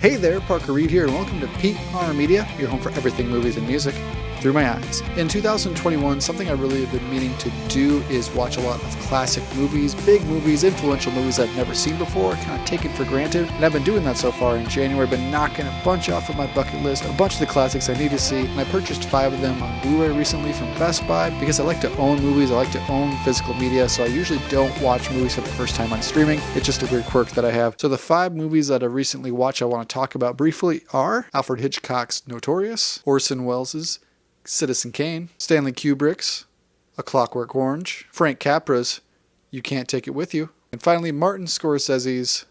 Hey there, Parker Reed here, and welcome to PR Media, your home for everything movies and music through my eyes. In 2021, something I really have been meaning to do is watch a lot of classic movies, big movies, influential movies I've never seen before, kind of taken for granted, and I've been doing that so far in January. I've been knocking a bunch off of my bucket list, a bunch of the classics I need to see, and I purchased 5 of them on Blu-ray recently from Best Buy because I like to own movies, I like to own physical media, so I usually don't watch movies for the first time on streaming. It's just a weird quirk that I have. So the 5 movies that I recently watched I want to talk about briefly are Alfred Hitchcock's Notorious, Orson Welles' Citizen Kane, Stanley Kubrick's A Clockwork Orange, Frank Capra's You Can't Take It With You, and finally Martin Scorsese's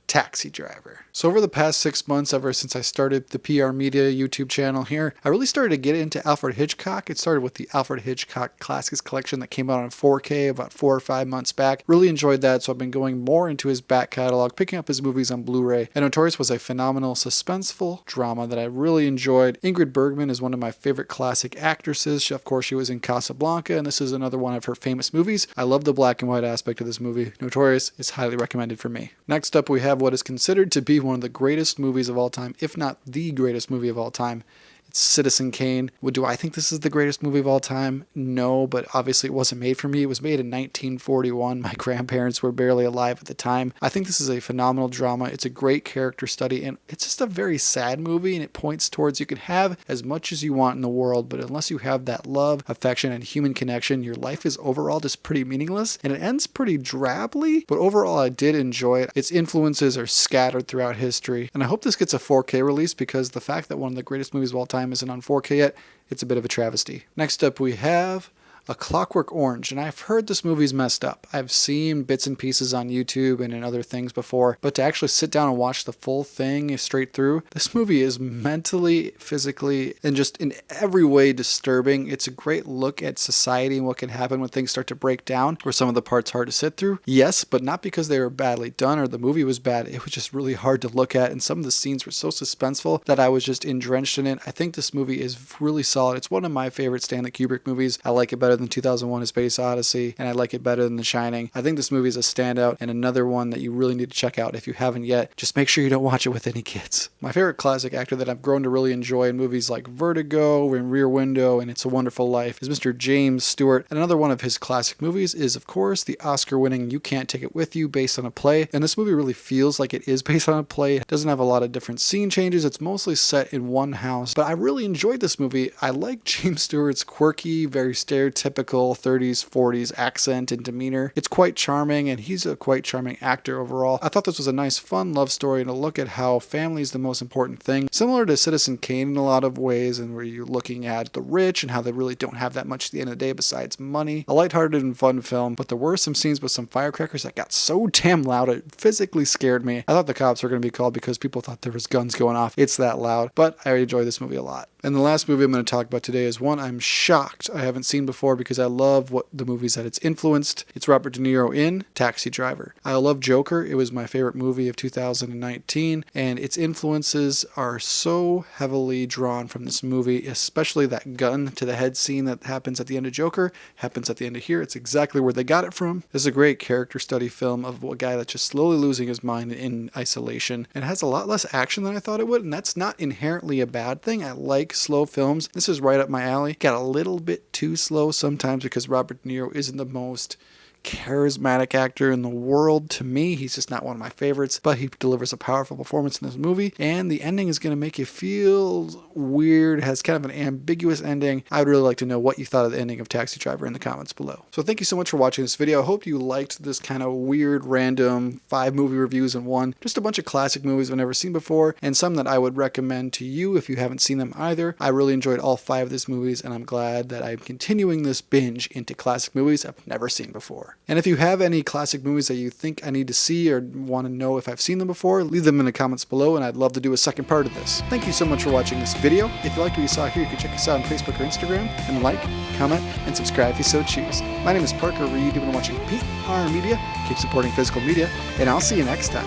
Taxi Driver. So over the past 6 months, ever since I started the PR Media YouTube channel here, I really started to get into Alfred Hitchcock. It started with the Alfred Hitchcock Classics collection that came out on 4K about 4 or 5 months back. Really enjoyed that, so I've been going more into his back catalog, picking up his movies on Blu-ray. And Notorious was a phenomenal, suspenseful drama that I really enjoyed. Ingrid Bergman is one of my favorite classic actresses. Of course, she was in Casablanca, and this is another one of her famous movies. I love the black and white aspect of this movie. Notorious is highly recommended for me. Next up, we have what is considered to be one of the greatest movies of all time, if not the greatest movie of all time. It's Citizen Kane. Do I think this is the greatest movie of all time? No, but obviously it wasn't made for me. It was made in 1941. My grandparents were barely alive at the time. I think this is a phenomenal drama. It's a great character study, and it's just a very sad movie, and it points towards you can have as much as you want in the world, but unless you have that love, affection, and human connection, your life is overall just pretty meaningless, and it ends pretty drably, but overall I did enjoy it. Its influences are scattered throughout history, and I hope this gets a 4K release because the fact that one of the greatest movies of all time isn't on 4K yet, it's a bit of a travesty. Next up we have A Clockwork Orange, and I've heard this movie's messed up. I've seen bits and pieces on YouTube and in other things before, but to actually sit down and watch the full thing straight through, this movie is mentally, physically, and just in every way disturbing. It's a great look at society and what can happen when things start to break down. Were some of the parts hard to sit through? Yes, but not because they were badly done or the movie was bad. It was just really hard to look at, and some of the scenes were so suspenseful that I was just drenched in it. I think this movie is really solid. It's one of my favorite Stanley Kubrick movies. I like it better than 2001: A Space Odyssey, and I like it better than The Shining. I think this movie is a standout and another one that you really need to check out if you haven't yet. Just make sure you don't watch it with any kids. My favorite classic actor that I've grown to really enjoy in movies like Vertigo and Rear Window and It's a Wonderful Life is Mr. James Stewart. And another one of his classic movies is, of course, the Oscar-winning You Can't Take It With You, based on a play. And this movie really feels like it is based on a play. It doesn't have a lot of different scene changes. It's mostly set in one house. But I really enjoyed this movie. I like James Stewart's quirky, very stereotypical 30s, 40s accent and demeanor. It's quite charming, and he's a quite charming actor overall. I thought this was a nice, fun love story and a look at how family is the most important thing. Similar to Citizen Kane in a lot of ways, and where you're looking at the rich and how they really don't have that much at the end of the day besides money. A lighthearted and fun film, but there were some scenes with some firecrackers that got so damn loud it physically scared me. I thought the cops were going to be called because people thought there was guns going off. It's that loud, but I enjoy this movie a lot. And the last movie I'm going to talk about today is one I'm shocked I haven't seen before because I love what the movies that it's influenced. It's Robert De Niro in Taxi Driver. I love Joker. It was my favorite movie of 2019, and its influences are so heavily drawn from this movie, especially that gun to the head scene that happens at the end of Joker, happens at the end of here. It's exactly where they got it from. This is a great character study film of a guy that's just slowly losing his mind in isolation, and it has a lot less action than I thought it would, and that's not inherently a bad thing. I like slow films. This is right up my alley. Got a little bit too slow sometimes because Robert De Niro isn't the most charismatic actor in the world to me. He's just not one of my favorites, but he delivers a powerful performance in this movie, and the ending is going to make you feel weird. It has kind of an ambiguous ending. I would really like to know what you thought of the ending of Taxi Driver in the comments below. So thank you so much for watching this video. I hope you liked this kind of weird, random 5 movie reviews in one. Just a bunch of classic movies I've never seen before, and some that I would recommend to you if you haven't seen them either. I really enjoyed all 5 of these movies, and I'm glad that I'm continuing this binge into classic movies I've never seen before. And if you have any classic movies that you think I need to see or want to know if I've seen them before, leave them in the comments below, and I'd love to do a second part of this. Thank you so much for watching this video. If you liked what you saw here, you can check us out on Facebook or Instagram, and like, comment, and subscribe if you so choose. My name is Parker Reed. You've been watching PR Media. Keep supporting physical media, and I'll see you next time.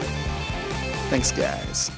Thanks, guys.